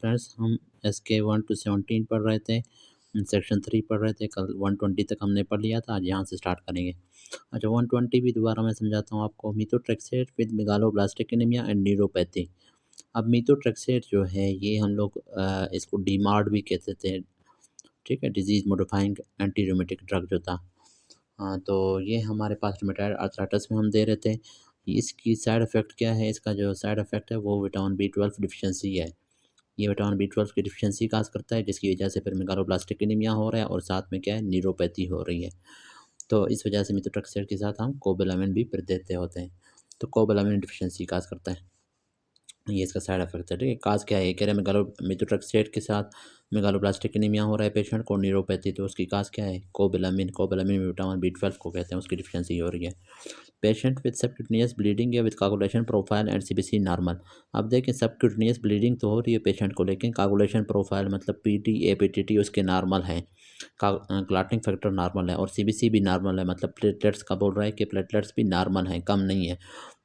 Friends, हम SK 1 to 17 पढ़ रहे थे, सेक्शन 3 पढ़ रहे थे, कल 120 तक हमने पढ़ लिया था, आज यहाँ से स्टार्ट करेंगे। अच्छा, 120 भी दोबारा मैं समझाता हूँ आपको। Methotrexate with megaloblastic anaemia and neuropathy. अब मीथोट्रेक्सेट जो है ये हम लोग इसको डीमार्ड भी कहते थे, ठीक है, disease modifying anti rheumatic drug जो था। हाँ, तो ये हमारे पास रूमेटॉइड आर्थराइटिस में हम दे रहे थे। इसकी साइड इफ़ेक्ट क्या है? इसका जो साइड इफ़ेक्ट है वो विटामिन B12 डिफ़िशियंसी है। ये विटामिन B12 की डिफ़िशियंसी काज़ करता है, जिसकी वजह से फिर मेगालोब्लास्टिक एनीमिया हो रहा है और साथ में क्या है, न्यूरोपैथी हो रही है। तो इस वजह से मीथोट्रेक्सेट के साथ हम कोबालामिन भी फिर देते होते हैं। तो कोबालामिन डिफ़िशियंसी काज़ करता है। ये इसका साइड इफ़ेक्ट है, ठीक है। काज़ क्या है? ये कह रहे हैं मीथोट्रेक्सेट के साथ मेगालोब्लास्टिक एनीमिया हो रहा है पेशेंट को, न्यूरोपैथी, तो उसकी काज़ क्या है? कोबालामिन में विटामिन B12 को कहते हैं, उसकी डिफ़िशियंसी हो रही है। पेशेंट विद सबक्यूटेनियस ब्लीडिंग या with coagulation profile and CBC normal. अब देखें, सबक्यूटेनियस ब्लीडिंग तो हो रही है पेशेंट को, लेकिन कोगुलेशन प्रोफाइल मतलब PT APTT उसके नॉर्मल हैं, क्लॉटिंग फैक्टर नॉर्मल है और CBC भी नॉर्मल है, मतलब प्लेटलेट्स का बोल रहा है कि प्लेटलेट्स भी नॉर्मल हैं, कम नहीं है।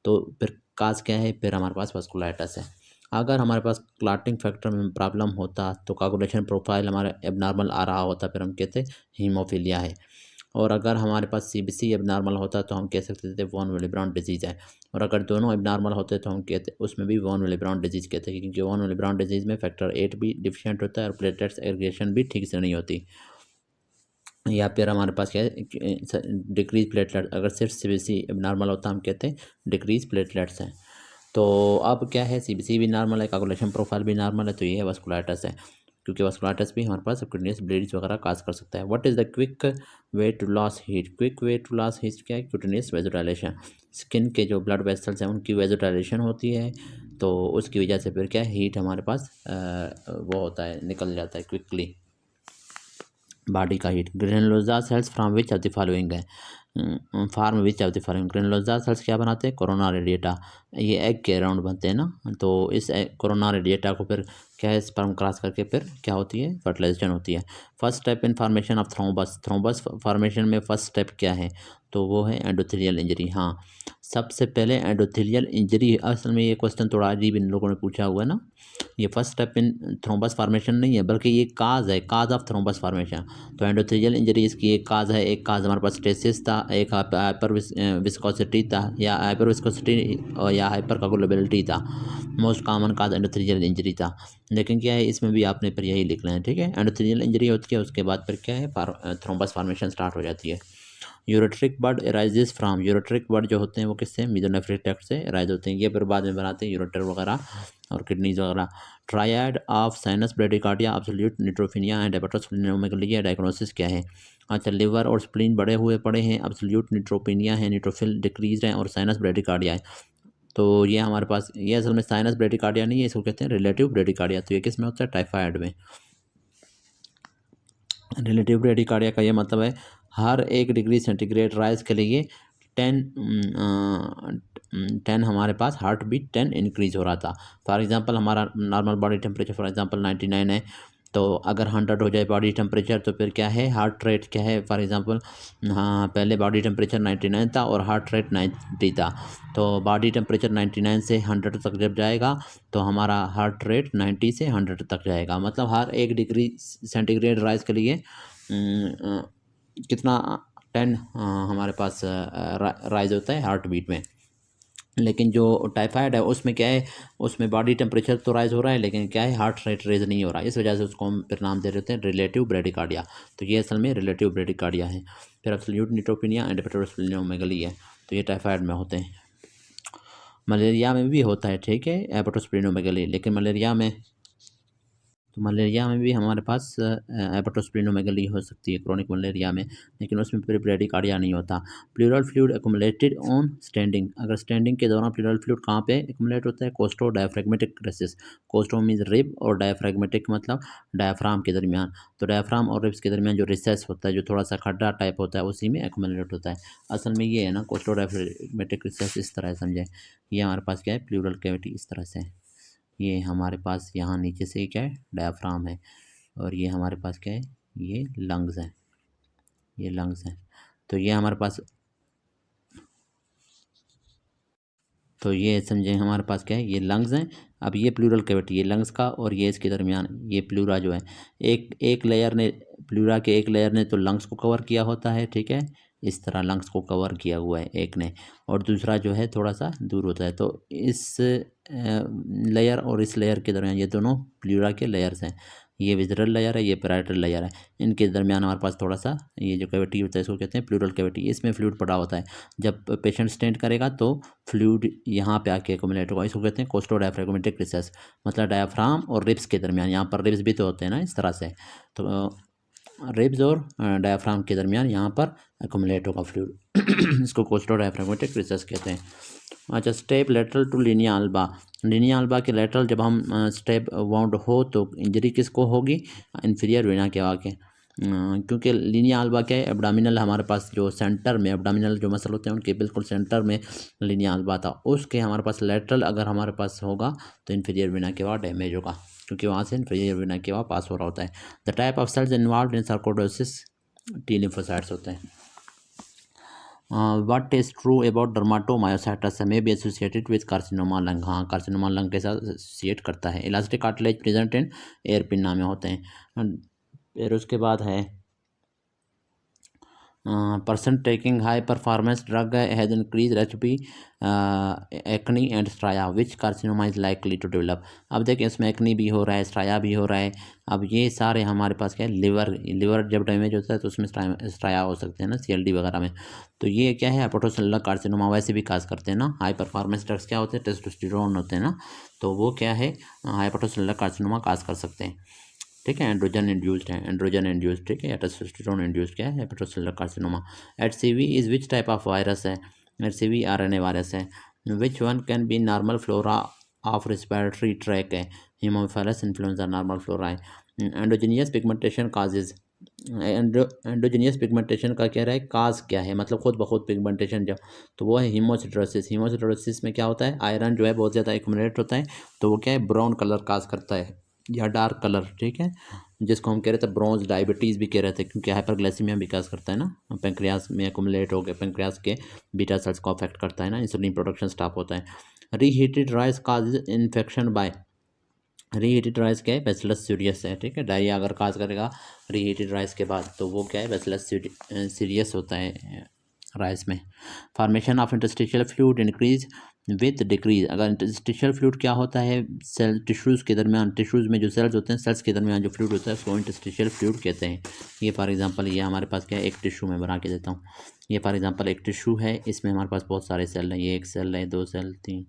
तो फिर काज क्या है? फिर हमारे पास वास्कुलाइटिस है। अगर हमारे पास क्लॉटिंग फैक्टर में प्रॉब्लम होता तो कोगुलेशन प्रोफाइल हमारा एबनॉर्मल आ रहा होता, फिर हम कहते हीमोफीलिया है। और अगर हमारे पास CBC एबनॉर्मल होता तो हम कह सकते थे वॉन विलिब्राउन डिजीज़ है। और अगर दोनों एबनॉर्मल होते तो हम कहते उसमें भी वॉन विलिब्राउन डिजीज़ कहते हैं, क्योंकि वॉन विलिब्राउन डिजीज़ में फैक्टर 8 भी डिफिशिएंट होता है और प्लेटलेट्स एग्रीगेशन भी ठीक से नहीं होती। या फिर हमारे पास क्या है, डिक्रीज प्लेटलेट, अगर सिर्फ CBC एबनॉर्मल होता हम कहते हैं डिक्रीज प्लेटलेट्स हैं। तो अब क्या है, CBC भी नॉर्मल है, कोगुलेशन प्रोफाइल भी नॉर्मल है, तो ये वास्कुलाइटिस है, क्योंकि वास्कुलाइटिस भी हमारे पास सबक्यूटेनियस ब्लीड्स वगैरह काज कर सकता है। What is the quick way to loss heat? Quick way to loss heat क्या है? Cutaneous vasodilation. स्किन के जो ब्लड वेसल्स हैं उनकी वेजोडाइलेशन होती है, तो उसकी वजह से फिर क्या है, हीट हमारे पास वो होता है, निकल जाता है क्विकली बॉडी का heat. Granulosa cells from which of the following है, form which of the following. Granulosa cells क्या बनाते हैं? कोरोना रेडिएटा, ये एग के अराउंड बनते हैं ना, तो इस कोरोना रेडिएटा को फिर क्या है, स्पर्म क्रॉस करके फिर क्या होती है, फर्टिलाइजेशन होती है। First step in formation of thrombus. Thrombus formation में फर्स्ट स्टेप क्या है? तो वो है एंडोथेलियल इंजरी। हाँ, सबसे पहले एंडोथेलियल इंजरी, असल में ये क्वेश्चन थोड़ा अजीब इन लोगों ने पूछा हुआ है ना। ये first step in thrombus formation नहीं है, बल्कि ये काज है, काज ऑफ थ्रोम्बस फॉर्मेशन। तो एंडोथेलियल इंजरी इसकी एक काज है, एक काज हमारे पास स्टेसिस था, एक हाइपर विस्कोसिटी था, या हाइपर विस्कोसिटी या हाइपर कोगुलेबिलिटी था। Most common cause endothelial injury था, लेकिन क्या है, इसमें भी आपने फिर यही लिखना है, ठीक है। एंडोथेलियल इंजरी होती है, उसके बाद फिर क्या है, थ्रोम्बस फॉर्मेशन स्टार्ट हो जाती है। यूरोट्रिक बर्ड एराइजेस फ्राम, यूरोट्रिक बर्ड जो होते हैं वो किससे? मेसोनेफ्रिक ट्रैक्ट से एराइज होते हैं, ये फिर बाद में बनाते हैं यूरोटर वगैरह और किडनीज वगैरह। Triad of sinus bradycardia, absolute neutropenia and hepatosplenomegaly, diagnosis क्या है? अच्छा, लिवर और स्प्लीन बड़े हुए पड़े हैं, एब्सोल्यूट न्यूट्रोपिनिया है, न्यूट्रोफिल डिक्रीज है और साइनस ब्रेडिकार्डिया है। तो ये हमारे पास, ये असल में साइनस ब्रेडिकार्डिया नहीं है, इसको कहते हैं रिलेटिव ब्रेडिकार्डिया। तो ये किस में होता है? टाइफाइड में। रिलेटिव ब्रेडिकार्डिया का ये मतलब है हर 1 डिग्री सेंटीग्रेड राइज के लिए 10 10 हमारे पास हार्ट बीट 10 इंक्रीज हो रहा था। फॉर एग्जांपल हमारा normal body temperature for example 99 है, तो अगर 100 हो जाए बॉडी टेम्परेचर तो फिर क्या है, हार्ट रेट क्या है? फॉर एग्जांपल, हाँ, पहले बॉडी टेम्परेचर 99 था और हार्ट रेट 90 था, तो बॉडी टेम्परेचर 99 से 100 तक जब जाएगा तो हमारा हार्ट रेट 90 से 100 तक जाएगा। मतलब हर 1 डिग्री सेंटीग्रेड राइज के लिए कितना 10 हमारे पास राइज होता है हार्ट बीट में। लेकिन जो टाइफाइड है उसमें क्या है, उसमें बॉडी टेम्परेचर तो राइज हो रहा है, लेकिन क्या है, हार्ट रेट रेज नहीं हो रहा है, इस वजह से उसको हम फिर नाम दे देते हैं रिलेटिव ब्रेडिकार्डिया। तो ये असल में रिलेटिव ब्रेडिकार्डिया है। फिर एब्सोल्यूट न्यूट्रोपिनिया एंड हेपेटोस्प्लेनोमेगाली है, तो ये टाइफाइड में होते हैं। मलेरिया में भी होता है, ठीक है, हेपेटोस्प्लेनोमेगाली, लेकिन मलेरिया में भी हमारे पास हेपेटोस्प्लेनोमेगाली हो सकती है क्रोनिक मलेरिया में, लेकिन उसमें फिर ब्रेडिकार्डिया नहीं होता। Pleural fluid accumulated on standing, अगर स्टैंडिंग के दौरान प्लूरल फ्लूइड कहाँ पे एक्युमुलेट होता है? Costo diaphragmatic crisis. Costo means rib और डायफ्रेगमेटिक मतलब डायफ्राम के दरमियान। तो डायफ्राम और रिब्स के दरमियान जो रिसेस होता है, जो थोड़ा सा खड्डा टाइप होता है, उसी में एक्युमुलेट होता है। असल में ये है ना, कोस्टो डायफ्रेगमेटिक क्रेसिस, इस तरह समझे। ये हमारे पास क्या है, प्लूरल कैविटी इस तरह से है। ये हमारे पास यहाँ नीचे से क्या है, डायफ्राम है, और ये हमारे पास क्या है, ये लंग्स हैं, ये लंग्स हैं। तो ये हमारे पास तो ये समझें हमारे पास क्या है, ये लंग्स हैं। अब ये प्लूरल कैविटी, ये लंग्स का और ये इसके दरमियान ये प्लूरा जो है, एक लेयर ने, प्लूरा के एक लेयर ने तो लंग्स को कवर किया होता है, ठीक है, इस तरह लंग्स को कवर किया हुआ है एक ने, और दूसरा जो है थोड़ा सा दूर होता है। तो इस लेयर और इस लेयर के दरमियान ये दोनों प्लूरा के लेयर्स हैं, ये विज़रल लेयर है, ये पैराइटल लेयर है। इनके दरमियान हमारे पास थोड़ा सा ये जो कैविटी होता है इसको कहते हैं प्लूरल कैविटी, इसमें फ्लूइड पड़ा होता है। जब पेशेंट स्टेंट करेगा तो फ्लूइड यहाँ पे आके एक्युमुलेट होगा, इसको कहते हैं कोस्टो डायफ्रागमेटिक रिसेस, मतलब डायाफ्राम और रिब्स के दरमियान, यहाँ पर रिब्स भी तो होते हैं ना इस तरह से, तो रिब्स और डायाफ्राम के दरमियान यहाँ पर एक्युमुलेट होगा फ्लूइड इसको कोस्टो डायफ्रागमेटिक रिसेस कहते हैं। अच्छा, step lateral to linea alba, linea alba के लेटरल जब हम स्टेप वाउंड हो तो इंजरी किसको होगी, इंफीरियर वेना के आगे, क्योंकि लिनिया अल्बा क्या है, एब्डामिनल हमारे पास जो सेंटर में एब्डामिनल जो मसल होते हैं उनके बिल्कुल सेंटर में लिनिया अल्बा था, उसके हमारे पास लेटरल अगर हमारे पास होगा तो इन्फीरियर वेना के बाद डैमेज होगा, क्योंकि वहाँ से इन्फीरियर वेना के बाद पास हो रहा होता है। The type of cells involve in sarcoidosis, T lymphocytes होते हैं। What is true about dermatomyositis may be associated with carcinoma lung, हाँ कार्सिनोमा लंग के साथ एसोसिएट करता है। Elastic cartilage present in ear pinna में होते हैं। फिर उसके बाद है person taking high performance drug has increased HP, acne and striae, which carcinoma is likely to develop। अब देखिए इसमें एक्नी भी हो रहा है, स्ट्राया भी हो रहा है। अब ये सारे हमारे पास क्या है, लिवर जब डैमेज होता है तो उसमें स्ट्राया हो सकते हैं ना, CLD वगैरह में। तो ये क्या है, हेपेटोसेलुलर कार्सिनोमा वैसे भी काज करते हैं ना। हाई परफॉर्मेंस ड्रग्स क्या होते हैं, टेस्टोस्टेरोन होते हैं ना, तो वो क्या है, हेपेटोसेलुलर कार्सिनोमा काज कर सकते हैं, ठीक है। एंड्रोजन इंड्यूस्ड है, एंड्रोजन इंड्यूस्ड, ठीक है, या टेस्टोस्टेरोन इंड्यूस्ड क्या है, hepatocellular carcinoma. HCV is which type of virus है, HCV RNA वायरस है। Which one can be normal flora of respiratory track है, हीमोफिलस इन्फ्लुएंजा नॉर्मल फ्लोरा है। Endogenous pigmentation causes, endogenous pigmentation का कह रहा है काज क्या है, मतलब खुद ब खुद पिगमेंटेशन जो, तो वो है हीमोसिडरोसिस। हीमोसिडरोसिस में क्या होता है, आयरन जो है बहुत ज़्यादा एक्युमुलेट होता है, तो वो क्या है, ब्राउन कलर काज करता है या डार्क कलर, ठीक है, जिसको हम कह रहे थे ब्रोंज डायबिटीज़ भी कह रहे थे, क्योंकि हाइपरग्लाइसीमिया विकास करता है ना, पेंक्रियास में एक्युमुलेट हो गए, पेंक्रियास के बीटा सेल्स को अफेक्ट करता है ना, इंसुलिन प्रोडक्शन स्टॉप होता है। Reheated rice cause infection by, reheated rice क्या है, बैसिलस सीरियस है, ठीक है, डायरिया अगर काज करेगा रीहीटेड राइस के बाद तो वो क्या है, बैसिलस सीरियस होता है राइस में। Formation of interstitial fluid increase with decrease, अगर इंटरस्टिशियल फ्लूइड क्या होता है, सेल टिश्यूज़ के दरमियान, टिश्यूज़ में जो सेल्स होते हैं, सेल्स के दरमियान जो फ्लूइड होता है उसको इंटरस्टिशियल फ्लूइड कहते हैं। ये फॉर एग्जांपल ये हमारे पास क्या है, एक टिश्यू में बना के देता हूँ, ये फॉर एग्जांपल एक टिश्यू है, इसमें हमारे पास बहुत सारे सेल हैं, ये एक सेल है, दो सेल, तीन,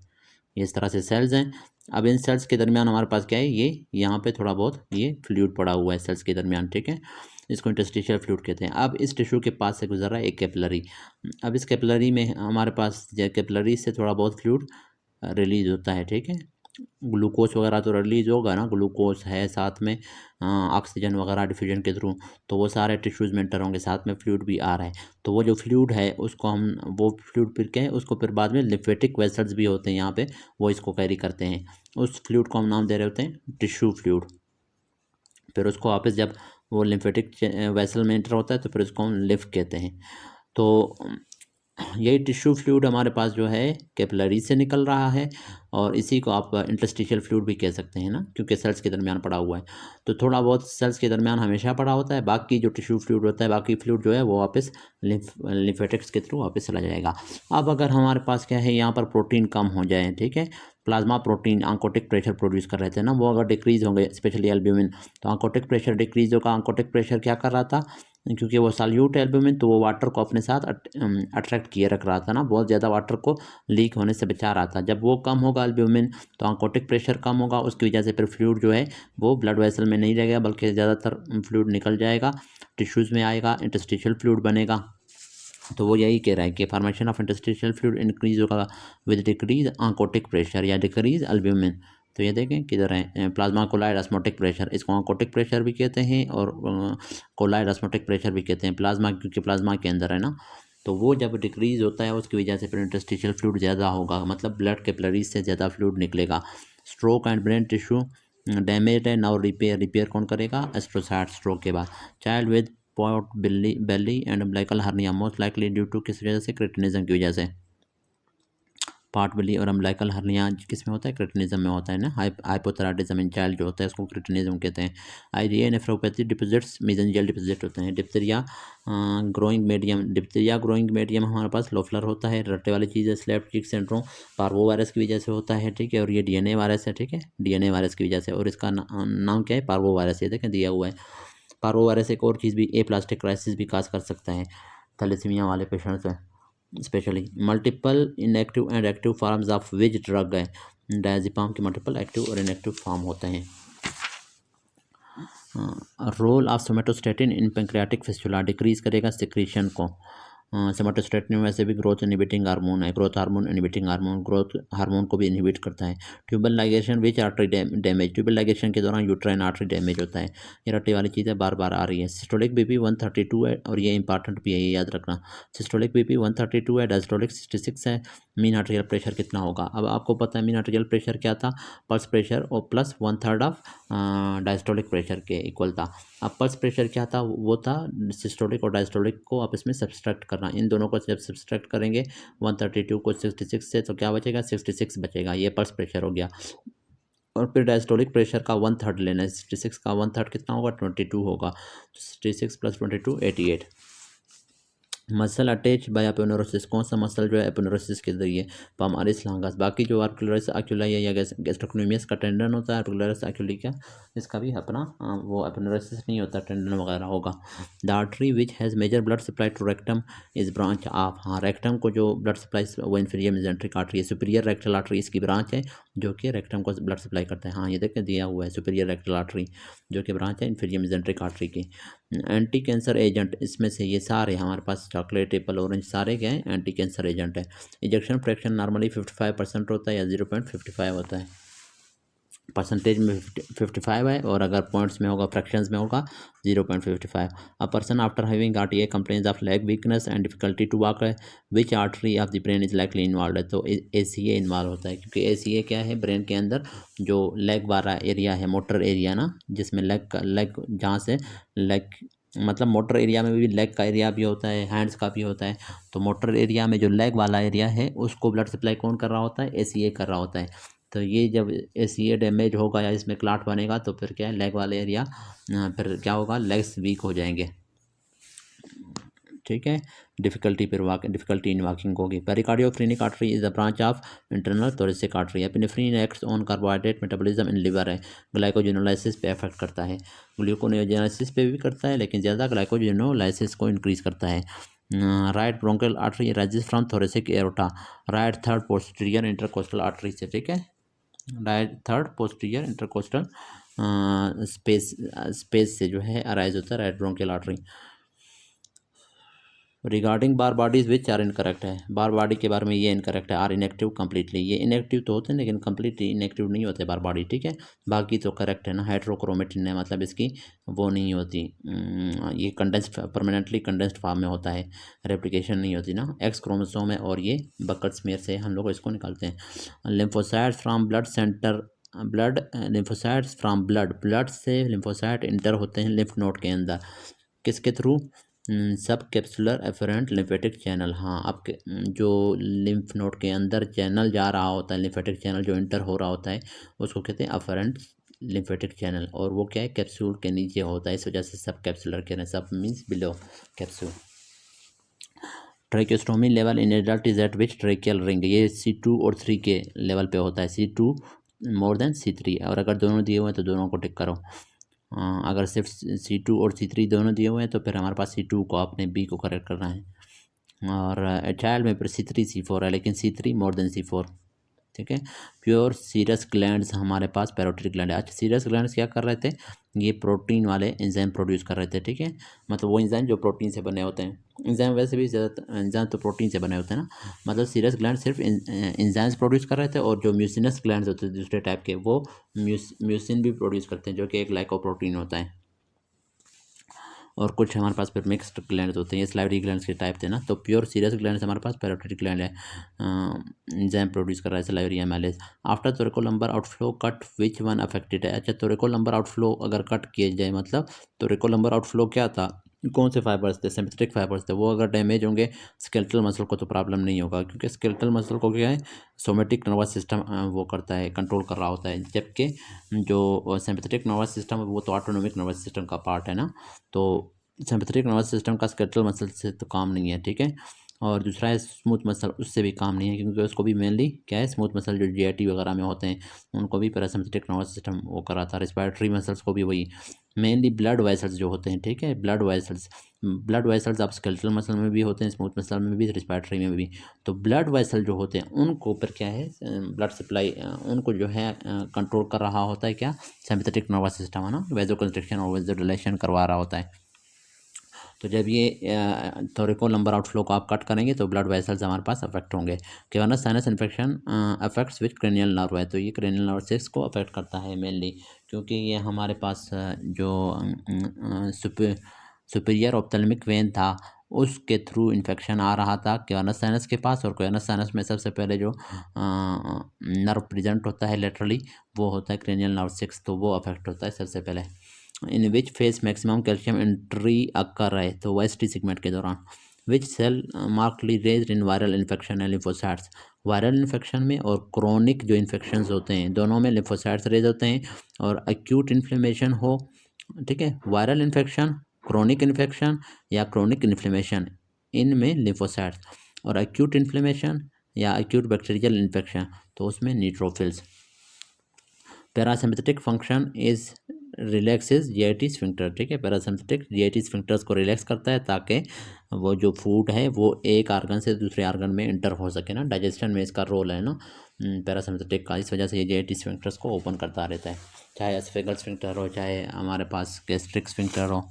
ये इस तरह से सेल्स हैं। अब इन सेल्स के दरमियान हमारे पास क्या है, ये यहाँ पे थोड़ा बहुत ये फ्लूइड पड़ा हुआ है सेल्स के दरमियान, ठीक है, इसको इंटरस्टिशियल फ्लूइड कहते हैं। अब इस टिश्यू के पास से गुजर रहा है एक कैपिलरी, अब इस कैपिलरी में हमारे पास कैपिलरी से थोड़ा बहुत फ्लूइड रिलीज होता है, ठीक है, ग्लूकोज वगैरह तो रिलीज होगा ना, ग्लूकोज है साथ में, ऑक्सीजन वगैरह डिफ्यूजन के थ्रू, तो वो सारे टिश्यूज़ में एंटर होंगे, साथ में फ्लूइड भी आ रहा है। तो वो जो फ्लूइड है उसको हम, वो फ्लूइड फिर क्या है, उसको फिर बाद में लिम्फेटिक वेसल्स भी होते हैं यहाँ पे, वो इसको कैरी करते हैं, उस फ्लूइड को हम नाम दे रहे होते हैं टिश्यू फ्लूइड। फिर उसको वापस जब वो लिम्फेटिक वेसल में एंटर होता है तो फिर उसको हम लिम्फ कहते हैं। तो यही टिश्यू फ्लूइड हमारे पास जो है कैपिलरी से निकल रहा है, और इसी को आप इंटरस्टिशियल फ्लूइड भी कह सकते हैं ना, क्योंकि सेल्स के दरमियान पड़ा हुआ है। तो थोड़ा बहुत सेल्स के दरमियान हमेशा पड़ा होता है, बाकी जो टिश्यू फ्लूइड होता है, बाकी फ्लूइड जो है वो वापस लिम्फेटिक्स के थ्रू वापस चला जाएगा। अब अगर हमारे पास क्या है, यहाँ पर प्रोटीन कम हो जाए, ठीक है, plasma protein oncotic pressure produce कर रहे थे ना, वो अगर डिक्रीज होंगे, स्पेशली एल्ब्यूमिन, तो ऑन्कोटिक प्रेशर डिक्रीज होगा। ऑन्कोटिक प्रेशर क्या कर रहा था, क्योंकि वो सॉल्यूट एल्ब्यूमिन, तो वो वाटर को अपने साथ अट्रैक्ट किए रख रहा था ना, बहुत ज़्यादा वाटर को लीक होने से बचा रहा था। जब वो कम होगा एल्ब्यूमिन तो ऑन्कोटिक प्रेशर कम होगा, उसकी वजह से फिर फ्लूइड जो है वो ब्लड वेसल में नहीं रहेगा, बल्कि ज़्यादातर फ्लूइड निकल जाएगा, टिश्यूज़ में आएगा, इंटरस्टिशियल फ्लूइड बनेगा। तो वो यही कह रहा है कि formation of interstitial fluid increase होगा विद डिक्रीज ऑन्कोटिक प्रेशर या डिक्रीज एल्ब्यूमिन। तो ये देखें किधर है, प्लाज्मा कोलाइड ऑस्मोटिक प्रेशर, इसको ऑन्कोटिक प्रेशर भी कहते हैं और कोलाइड ऑस्मोटिक प्रेशर भी कहते हैं, प्लाज्मा क्योंकि प्लाज्मा के अंदर है ना, तो वो जब डिक्रीज होता है उसकी वजह से फिर इंटरस्टिशियल फ्लूइड ज़्यादा होगा, मतलब ब्लड कैपिलरीज से ज़्यादा फ्लूइड निकलेगा। Stroke and brain tissue damage है, नाउ रिपेयर कौन करेगा, एस्ट्रोसाइट, स्ट्रोक के बाद। Child with pot belly and umbilical hernia most likely due to किस वजह से, क्रिटिनिज्म की वजह से। पार्ट-बिली और अम्बिलिकल हर्निया किसमें होता है, क्रेटिनिज्म में होता है ना। हाइपोथायराइडिज्म इन चाइल्ड जो होता है उसको क्रेटिनिज्म कहते हैं। आइरिया नेफ्रोपैथी डिपॉजिट्स मेसेंजियल डिपॉजिट होते हैं। Diphtheria growing medium, diphtheria growing medium हमारे पास लोफलर होता है, रट्टे वाली चीज़ है। स्लेप्ट चिक सिंड्रोम पार्वो वायरस की वजह से होता है, ठीक है, और ये डीएनए वायरस है, ठीक है, डीएनए वायरस की वजह से, और इसका नाम क्या है, पार्वो वायरस, ये देखें दिया हुआ है। पार्वो वायरस एक और चीज़ भी एप्लास्टिक क्राइसिस भी काज कर सकता है थैलेसीमिया वाले पेशेंट्स में specially. Multiple inactive and active forms of which drug है, डायजेपाम के मल्टीपल एक्टिव और इनएक्टिव फॉर्म होते हैं। Role of somatostatin in pancreatic fistula, decrease करेगा सिक्रीशन को। सोमेटोस्टेटिन वैसे भी ग्रोथ इनहिबिटिंग हार्मोन है, growth hormone inhibiting hormone, growth hormone को भी इनहिबिट करता है। Tubal ligation which artery damage, tubal ligation के दौरान यूट्राइन आर्टरी डैमेज होता है। ये रट्टी वाली चीज़ें बार बार आ रही है। सिस्टोलिक बीपी 132 है और ये इंपॉर्टेंट भी है, ये याद रखना। सिस्टोलिक बीपी 132 है, डायस्टोलिक 66 है। मीन आर्टेरियल प्रेशर कितना होगा, अब आपको पता है मीन आर्टेरियल प्रेशर क्या था, पल्स प्रेशर और प्लस 1/3 ऑफ डायस्टोलिक प्रेशर के इक्वल था। अब पल्स प्रेशर क्या था, वो था सिस्टोलिक और डायस्टोलिक को आपस में सब्सट्रैक्ट करना। इन दोनों को जब सब्सट्रैक्ट करेंगे 132 को 66 से, तो क्या बचेगा, 66 बचेगा, ये पल्स प्रेशर हो गया। और फिर डायस्टोलिक प्रेशर का 1/3 लेना है, 66 का 1/3 कितना होगा, 22 होगा। 66 + 22 88। मसल अटैच बाय एपोनेुरोसिस, कौन सा मसल जो है एपोनेुरोसिस के जरिए, पामालिस लॉन्गस। बाकी जो आर्टिकुलरिस एक्युली या गैस्ट्रोक्नोमियस का टेंडन होता है, आर्टिकुलरिस एक्युली का, इसका भी अपना वो एपोनेुरोसिस नहीं होता, टेंडन वगैरह होगा। The artery which has major blood supply to rectum is branch of, हाँ रेक्टम को जो ब्लड सप्लाई वो इन्फीरियर मेसेंट्रिक आर्टरी है, सुपीरियर रेक्टल आर्टरी इसकी ब्रांच है जो कि रेक्टम को ब्लड सप्लाई करता है। हाँ ये देख दिया हुआ है, सुपीरियर रेक्टल आर्टरी जो कि ब्रांच है इन्फीरियर मेसेंट्रिक आर्टरी की। एंटी कैंसर एजेंट, इसमें से ये सारे हमारे पास चॉकलेट एप्पल ऑरेंज सारे क्या हैं, एंटी कैंसर एजेंट है। इजेक्शन फ्रैक्शन नॉर्मली 55% होता है या 0.55 होता है। परसेंटेज में 55 है, और अगर पॉइंट्स में होगा, फ्रैक्शंस में होगा 0.55। A person after having RTA complains of leg weakness and difficulty to walk है, which artery of the brain is likely involve है, तो एसीए इन्वॉल्व होता है, क्योंकि एसीए क्या है, ब्रेन के अंदर जो लेग वाला एरिया है, मोटर एरिया ना, जिसमें लेग जहाँ से लेग मतलब मोटर एरिया में भी लेग का एरिया भी होता है, हैंड्स का भी होता है। तो मोटर एरिया में जो लेग वाला एरिया है उसको ब्लड सप्लाई कौन कर रहा होता है, एसीए कर रहा होता है। तो ये जब एसीए डैमेज होगा या इसमें क्लाट बनेगा तो फिर क्या है, लेग वाले एरिया फिर क्या होगा, लेग्स वीक हो जाएंगे, ठीक है। डिफिकल्टी इन वॉकिंग होगी। Pericardiophrenic artery is the branch of internal thoracic artery. Epinephrine acts on carbohydrate metabolism in liver है, ग्लाइकोजेनोलाइसिस पे इफेक्ट करता है, ग्लूकोनेओजेनेसिस पे भी करता है, लेकिन ज़्यादा ग्लाइकोजेनोलाइसिस को इंक्रीज करता है। Right bronchial artery arises from thoracic aorta, right third posterior intercostal artery से, ठीक है, right third posterior intercostal space से जो है अराइज होता है right bronchial artery. Regarding Barr bodies which are incorrect है, बार बॉडी के बारे में ये इनकरेक्ट है, आर इनएक्टिव कम्प्लीटली, ये इनएक्टिव तो होते हैं लेकिन कम्प्लीटली इनएक्टिव नहीं होते बार बॉडी, ठीक है, बाकी तो करेक्ट है ना। हाइड्रोक्रोमेटिन है, मतलब इसकी वो नहीं होती, ये कंडेंस्ड परमानेंटली कंडेंस्ड फॉर्म में होता है, रेप्लिकेशन नहीं होती ना, एक्स क्रोमोसोम है, और ये बकल स्मेयर से हम लोग इसको निकालते हैं। Lymphocytes from blood centre, lymphocytes from blood से लिम्फोसाइट इंटर होते हैं लिम्फ नोड के अंदर, किसके थ्रू, सब कैप्सुलर एफरेंट लिम्फेटिक चैनल। हाँ, आपके जो लिम्फ नोड के अंदर चैनल जा रहा होता है, लिम्फेटिक चैनल जो इंटर हो रहा होता है उसको कहते हैं अफरेंट लिम्फेटिक चैनल, और वो क्या है, कैप्सूल के नीचे होता है, इस वजह से सब कैप्सुलर कह रहे हैं, सब means below capsule. Tracheostomy level in adult is eight which tracheal ring, ये C2 और 3 के लेवल पे होता है, C2 मोर देन C3, और अगर दोनों दिए हुए हैं तो दोनों को टिक करो। अगर सिर्फ C2 और C3 दोनों दिए हुए हैं तो फिर हमारे पास C2 को आपने B को करेक्ट करना है, और चाइल्ड में फिर C3 C4 है, लेकिन C3 मोर देन C4, ठीक है। प्योर सीरस ग्लैंड्स हमारे पास पैरोटिक ग्लैंड है। अच्छा, सीरस ग्लैंड्स क्या कर रहे थे, ये प्रोटीन वाले एंजाइम प्रोड्यूस कर रहे थे, ठीक है, मतलब वो एंजाइम जो प्रोटीन से बने होते हैं, एंजाइम वैसे भी ज़्यादा एंजाइम तो प्रोटीन से बने होते हैं ना, मतलब सीरस ग्लैंड सिर्फ एंजाइम्स प्रोड्यूस कर रहे थे, और जो म्यूसिनस ग्लैंड्स होते हैं दूसरे टाइप के, वो म्यूसिन भी प्रोड्यूस करते हैं जो कि एक लाइकोप्रोटीन होता है। और कुछ हमारे पास फिर मिक्स्ड ग्लैंड्स होते हैं, ये स्लाइवरी ग्लैंड्स के टाइप थे ना। तो प्योर सीरस ग्लैंड्स हमारे पास पैरोटिक ग्लैंड है, एंजाइम प्रोड्यूस कर रहा है salivary amylase. After thoracolumbar outflow cut which one affected है। अच्छा, थोरेकोलम्बर आउटफ्लो अगर कट किए जाए, मतलब थोरेकोलम्बर आउटफ्लो क्या था, कौन से फाइबर्स थे? सिम्पैथेटिक फाइबर्स थे। वो अगर डैमेज होंगे स्केलेटल मसल को तो प्रॉब्लम नहीं होगा, क्योंकि स्केलेटल मसल को क्या है, सोमैटिक नर्वस सिस्टम वो करता है, कंट्रोल कर रहा होता है, जबकि जो सिम्पैथेटिक नर्वस सिस्टम है वो तो ऑटोनोमिक नर्वस सिस्टम का पार्ट है ना। तो सिम्पैथेटिक नर्वस सिस्टम का स्केलेटल मसल से तो काम नहीं है, ठीक है। और दूसरा है स्मूथ मसल, उससे भी काम नहीं है, क्योंकि उसको भी मेनली क्या है, स्मूथ मसल जो जीआईटी वगैरह में होते हैं उनको भी पैरासिम्पैथेटिक नर्वस सिस्टम वो कराता है। रिस्पायरेटरी मसल्स को भी वही, मेनली ब्लड वेसल्स जो होते हैं, ठीक है, ब्लड वेसल्स आप स्केलेटल मसल में भी होते हैं, स्मूथ मसल में भी, रिस्पायरेटरी में भी। तो ब्लड वेसल जो होते हैं उनको ऊपर क्या है, ब्लड सप्लाई उनको जो है कंट्रोल कर रहा होता है क्या, सिम्पैथेटिक नर्वस सिस्टम है ना, वेजो कंस्ट्रिक्शन और वेजो डिलेशन करवा रहा होता है। तो जब ये थोरिको लंबर आउटफ्लो को आप कट करेंगे तो ब्लड वेसल्स हमारे पास अफेक्ट होंगे। केवनस साइनस इन्फेक्शन अफेक्ट्स विच क्रेनियल नर्व है, तो ये क्रेनियल नर्व 6 को अफेक्ट करता है मेनली, क्योंकि ये हमारे पास जो सुपीरियर ऑप्थेल्मिक वेन था उसके थ्रू इन्फेक्शन आ रहा था केवनस साइनस के पास। और केवनस साइनस में सबसे पहले जो नर्व प्रेजेंट होता है लेटरली वो होता है क्रेनियल नर्व 6, तो वो अफेक्ट होता है सबसे पहले। In which phase maximum calcium entry occur है, तो वेस्टी सेगमेंट के दौरान। Which cell markedly raise in viral infection and lymphocytes, viral infection में और क्रोनिक जो इन्फेक्शंस होते हैं दोनों में लिम्फोसाइट्स रेज होते हैं। और एक्यूट इन्फ्लेमेशन हो, ठीक है, वायरल इन्फेक्शन, क्रोनिक इन्फेक्शन या क्रोनिक इन्फ्लेमेशन, इनमें लिम्फोसाइट्स। और एक्यूट इन्फ्लेमेशन या एक्यूट बैक्टीरियल इन्फेक्शन तो उसमें neutrophils. Parasympathetic function is relaxes GIT sphincter, ठीक है, पैरासिम्पथेटिक जीआईटी स्फिंक्टर्स को रिलैक्स करता है ताकि वो जो फूड है वो एक आर्गन से दूसरे आर्गन में इंटर हो सके ना, डाइजेशन में इसका रोल है ना पैरासिम्पथेटिक का। इस वजह से ये जीआईटी स्फिंक्टर्स को ओपन करता रहता है, चाहे एसफेगल स्फिंक्टर हो चाहे हमारे पास गैस्ट्रिक स्फिंक्टर हो।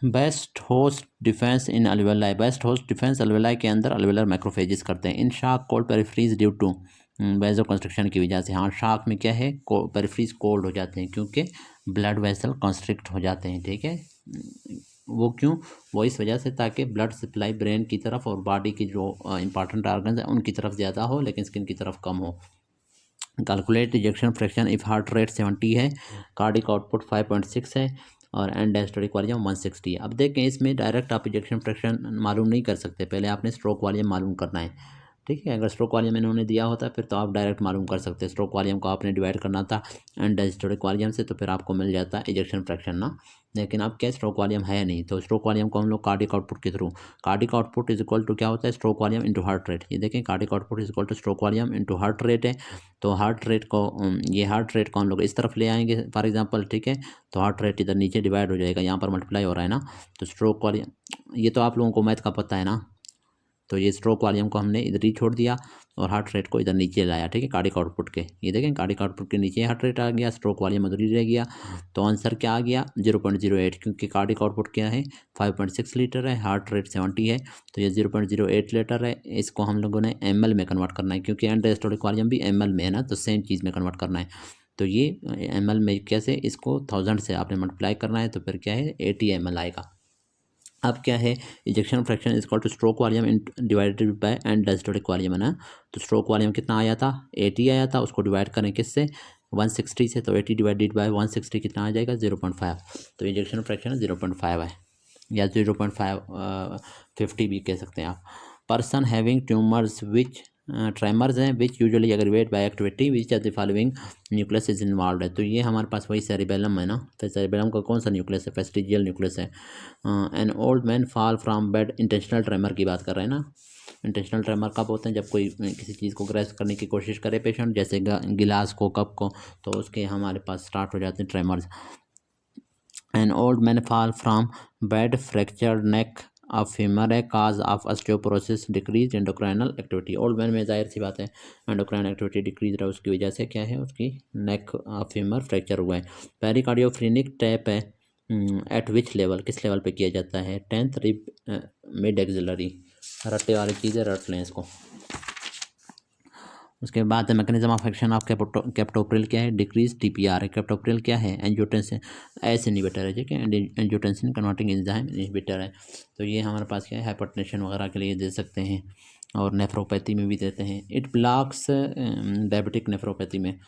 Best host defence in alveoli, best host defence alveoli के अंदर अलवेलर मैक्रोफेजेस करते हैं। In shock cold peripheries due to vasoconstriction की वजह से। हाँ, शार्क में क्या है, पेरिफ्रीज कोल्ड हो जाते हैं क्योंकि ब्लड वेसल कंस्ट्रिक्ट हो जाते हैं, ठीक है। वो क्यों, वो इस वजह से ताकि ब्लड सप्लाई ब्रेन की तरफ और बॉडी की जो इंपॉर्टेंट ऑर्गन्स हैं उनकी तरफ ज़्यादा हो लेकिन स्किन की तरफ कम हो। Calculate ejection fraction if heart rate 70 है, कार्डिक आउटपुट 5.6 है और एंड डायस्टोलिक वॉल्यूम 160 है। अब देखें इसमें डायरेक्ट आप इजेक्शन फ्रैक्शन मालूम नहीं कर सकते, पहले आपने स्ट्रोक वॉल्यूम मालूम करना है, ठीक है। अगर स्ट्रोक वॉल्यूम इन्होंने दिया होता फिर तो आप डायरेक्ट मालूम कर सकते, स्ट्रोक वॉल्यूम को आपने डिवाइड करना था एंड डायस्टोलिक वॉल्यूम से, तो फिर आपको मिल जाता इजेक्शन फ्रैक्शन ना। लेकिन अब क्या स्ट्रोक वॉल्यूम है नहीं, तो स्ट्रोक वॉल्यूम को हम लोग कार्डिक आउटपुट के थ्रू, cardiac output is equal to क्या होता है, stroke volume into heart rate. ये देखें cardiac output is equal to stroke volume into heart rate है। तो हार्ट रेट को ये हार्ट रेट को हम लोग इस तरफ ले आएंगे फॉर एग्जांपल, ठीक है, तो हार्ट रेट इधर नीचे डिवाइड हो जाएगा, यहाँ पर मल्टीप्लाई हो रहा है ना। तो स्ट्रोक वॉल्यूम ये तो आप लोगों को मैथ का पता है ना, तो ये स्ट्रोक वॉल्यूम को हमने इधर ही छोड़ दिया और हार्ट रेट को इधर नीचे लाया, ठीक है, कार्डिक आउटपुट के। ये देखें कार्डिक आउटपुट के नीचे हार्ट रेट आ गया, स्ट्रोक वॉल्यूम उधर ही रह गया। तो आंसर क्या आ गया 0.08, क्योंकि कार्डिक आउटपुट क्या है 5.6 लीटर है, हार्ट रेट 70 है, तो ये 0.08 लीटर है। इसको हम लोगों ने ml में कन्वर्ट करना है, क्योंकि एंड डायस्टोलिक वॉल्यूम भी ml में है ना, तो सेम चीज़ में कन्वर्ट करना है। तो ये ml में कैसे, इसको 1000 से आपने मल्टीप्लाई करना है, तो फिर क्या है 80 ml आएगा। अब क्या है, ejection fraction is equal to stroke volume divided by and diastolic volume है ना। तो स्ट्रोक वॉल्यूम कितना आया था 80 आया था, उसको डिवाइड करें किससे 160 से, तो 80 डिवाइडेड बाय 160 कितना आ जाएगा 0.5। तो इजेक्शन फ्रैक्शन 0.5 है या 0.550 भी कह सकते हैं आप। Person having tumours which tremors हैं which usually aggravate by activity which are the following nucleus is involve है। तो ये हमारे पास वही सेरिबेलम है ना, तो सेरिबेलम का कौन सा न्यूक्लियस है, फेस्टिजियल न्यूक्लियस है। N old man fall from bed, intentional tremor की बात कर रहे हैं ना। इंटेंशनल ट्रेमर कब होते हैं, जब कोई किसी चीज़ को ग्रैस्प करने की कोशिश करे पेशेंट, जैसे गिलास को, कप को, तो उसके हमारे पास स्टार्ट हो जाते हैं tremors. An old man fall from bed, fracture neck of femur है, cause of osteoporosis, decrease endocrinal activity. Old man में जाहिर सी बात है एंडोक्राइन एक्टिविटी डिक्रीज रहा है, उसकी वजह से क्या है, उसकी नेक ऑफ फीमर फ्रैक्चर हुआ है। पेरिकार्डियोफ्रेनिक टैप है एट विच लेवल, किस लेवल पे किया जाता है 10th rib mid axillary, Ratte वाली चीज़ें रट लें इसको। उसके बाद mechanism of action of captopril क्या है, डिक्रीज टीपीआर है। कैप्टोप्रिल क्या है, एंजियोटेंसिन एस इनहिबिटर है, ठीक है, एंजियोटेंसिन कन्वर्टिंग एंजाइम इनहिबिटर है। तो ये हमारे पास क्या है, हाइपरटेंशन वगैरह के लिए दे सकते हैं और नेफ्रोपैथी में भी देते हैं। इट ब्लॉक्स डायबिटिक नेफ्रोपैथी में